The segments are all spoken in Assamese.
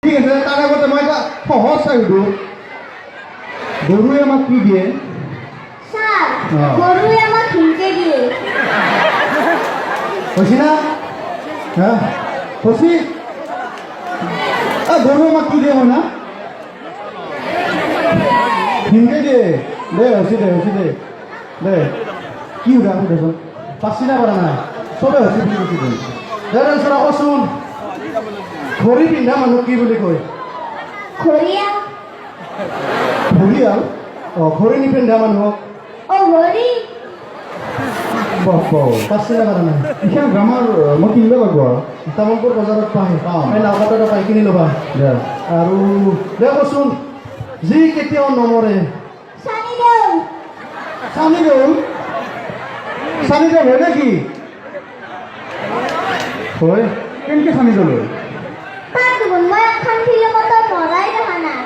ঠিক আছে তাৰ আগতে মই এটা সহজ চাই সুধো গৰুৱে আমাক কি দিয়ে স্যাৰ গৰুই আমাৰ হিংকে দিয়ে কৈছি না হ্যাঁ কৈছি গৰু আমাক কি দিয়ে হয় না হিংকে দিয়ে দে হচি দে কি সুধা সুধেচোন পাঁচি না পাৰা নাই চবে হচি বুলি কৈছি দে তাৰপিছত আকৌচোন ঘড়ী পিন্ধা মানুহ কি বুলি কয় খৰিয়া ঘড়িয়াল ঘড়ী নিপিন্ধা মানুহক ও ঘড়ি পাঁচি না পাৰা নাই এইখন গ্ৰামাৰ মই কিনিব লাগিব তামোলপুৰ বজাৰত পায় এই নাওকাটা পাই কিনি ল'বা দে আৰু দে কচোন যি কেতিয়াও নমৰে সানি দেউ চানি দেউ হয় নেকি হয় কেনেকৈ চানি দেউ হয় তার দুগুণ মই এখন ফিল্মত মৰাই দেখা নাই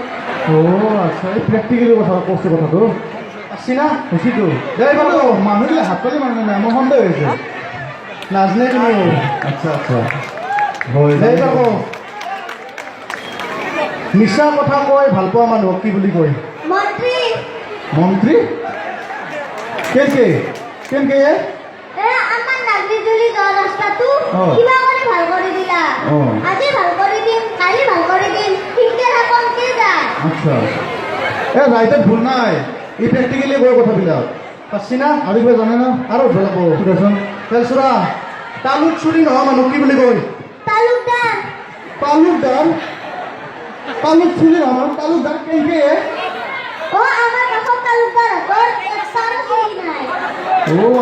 আচ্ছা এই প্ৰেক্টিকেলি কথা কৈছে কথাটো আছে না হৈছেতো দে বাৰু মানুহবিলাক হাত পালি মানুহ নাই মোৰ সন্দেহ হৈছে নাজনে তুমি আচ্ছা হয় দে বাৰু মিছা কথা কৈ ভাল পোৱা মানুহক কি বুলি কয় মন্ত্ৰী মন্ত্ৰী কেনেকৈ এ আমার নাগরি জুলি যাওয়ার রাস্তাটো কিবা করে ভাল করে দিলা আজি ভাল করে দিন কালি ভাল করে দিন হিংকে রাখন কে যায় আচ্ছা ৰাইটত ভুল নাই এই প্ৰেক্টিকেলি কয় কথাবিলাক পাচ্ছি না আৰু কিবা জানে না আৰু বেলেগ সুধাচোন তেলচুৰা তালুক চুৰি নোহোৱা মানুহ কি বুলি কয় তালুকদাৰ তালুক চুৰি নোহোৱা মানুহ তালুকদাৰ কেনেকৈ ও আমাৰ কাছে তালুকদাৰ তোৰ একসাৰ চুৰি নাই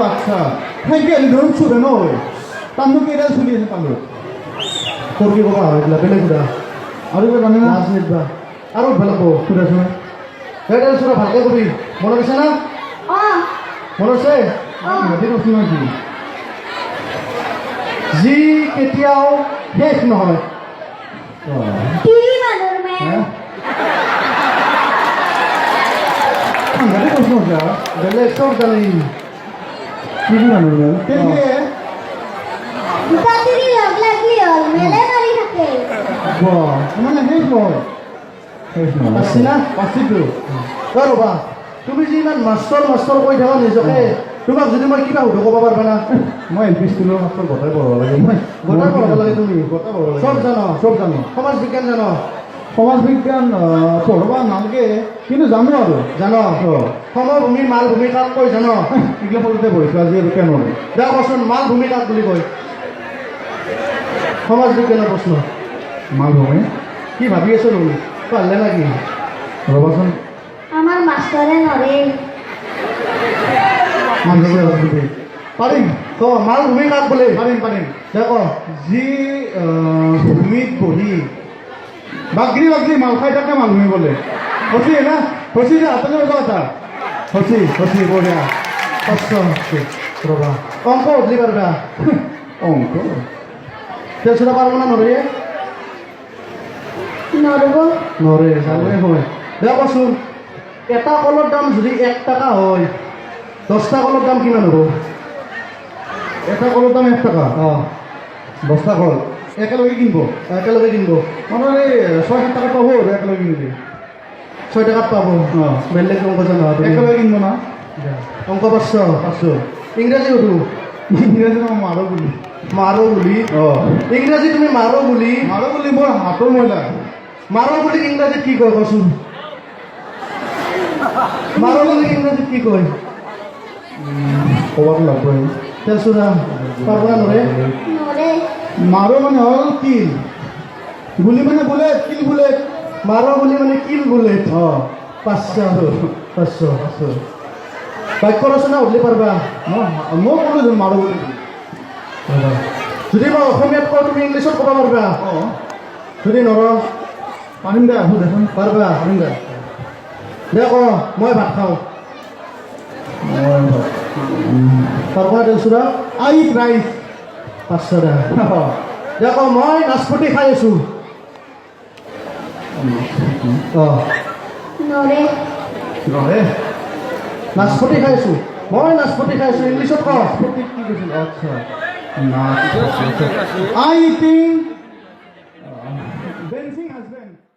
আচ্ছা সেনেকৈ ধৰক চুৰে নহয় তামোল কেইডাল চুলি আছে তামোল তোৰ কি ক'বা এইবিলাক বেলেগ সুধা আৰু কিবা জানে না ৰাজনীতিবা আৰু বেলেগ সুধাচোন সেইডাল চুৰা ভালকৈ কবি মনত আছে না মনত আছে সিহঁতে কৈছোঁ নহয় কি যি কেতিয়াও শেষ নহয় টিভি মানুর মে সাংঘাতিক প্ৰশ্ন হৈছে বেলেগ চব জানি টিভি মানুহ কেনেকৈ দুটাতিরি লগ লাগলি হল মেলে মারি থাকে মানে শেষ নহয় পাচ্ছি না পাচ্ছিতো ৰ'বা তুমি যে ইমান মাষ্টৰ কৈ থাকা নিজকে তোমাক যদি মই কিবা সুধো ক'ব পাৰিবা না মই এল পি স্কুলৰ মাষ্টৰ গোটাই পঢ়াব লাগে গোটাই পঢ়াব লাগে তুমি গোটাই পঢ়াব লাগে চব জানো সমাজ বিজ্ঞান জানো সমাজ বিজ্ঞান পঢ়াব নালাগে কিন্তু জানো আৰু জানো সমভূমি মালভূমি কাক কয় জানো এইগিলা সৰুতে পঢ়িছোঁ আজি আৰু কেনে দে কচোন মালভূমি কাক বুলি কয় সমাজ বিজ্ঞানৰ প্ৰশ্ন মালভূমি কি ভাবি আছো তুমি পাৰিলে নেকি ৰ'বাচোন আমাৰ মাস্টাৰে নৰে পাৰিম মালভূমি কাক বোলে পাৰিম দেখো যি ভূমিত বহি বাগৰি মাল খাই থাকে মালভূমি বোলে হচি না হচি যে হাতলে বজা কথা হচি বঢ়িয়া কষ্ট ৰ'বা অংক উঠলি পাৰিবা অংক তেলচুৰা পাৰিব না নৰে নৰব নৰে জানে হয় দে কচোন এটা কলৰ দাম যদি 1 টকা হয় 10টা কলৰ দাম কিমান হ'ব এটা কলৰ দাম 1 টকা 10টা কল একেলগে কিনিব মানে এই 6-7 টকাত পাব আৰু একেলগে কিনিলে 6 টকাত পাব বেলেগ অংক জানো একেলগে কিনিব না অংক 500 ইংৰাজী সুধো ইংৰাজী মাৰো বুলি ইংৰাজী তুমি মাৰো বুলি মোৰ হাতৰ মহিলা মাৰো বুলি ইংৰাজীত কি কয় কচোন মাৰো বুলি ইংৰাজীত কি কয় ক'বাত লাগবই তেলচুৰা পাৰবা নৰে মাৰো মানে হ'ল কিল গুলি মানে বুলেট কিল বুলেট মাৰো বুলি মানে কিল বুলেট 500 বাক্য ৰচনা সুধিলে পাৰবা মই ক'লো মাৰো বুলি যদি মই অসমীয়াত কওঁ তুমি ইংলিছত ক'ব পাৰবা যদি নৰ পাৰিম দে আহোঁ দেখোন পাৰবা পাৰিম দে ক মই ভাত খাওঁ পাৰবা তেলচুৰা আই ৰাইচ 500 দে ক মই নাচপতি খাই আছোঁ নরে নাচপতি খাইছোঁ মই নাচপতি খাইছোঁ ইংলিছত ক নাচপতি কি কৈছিল আচ্ছা I think dancing has been friend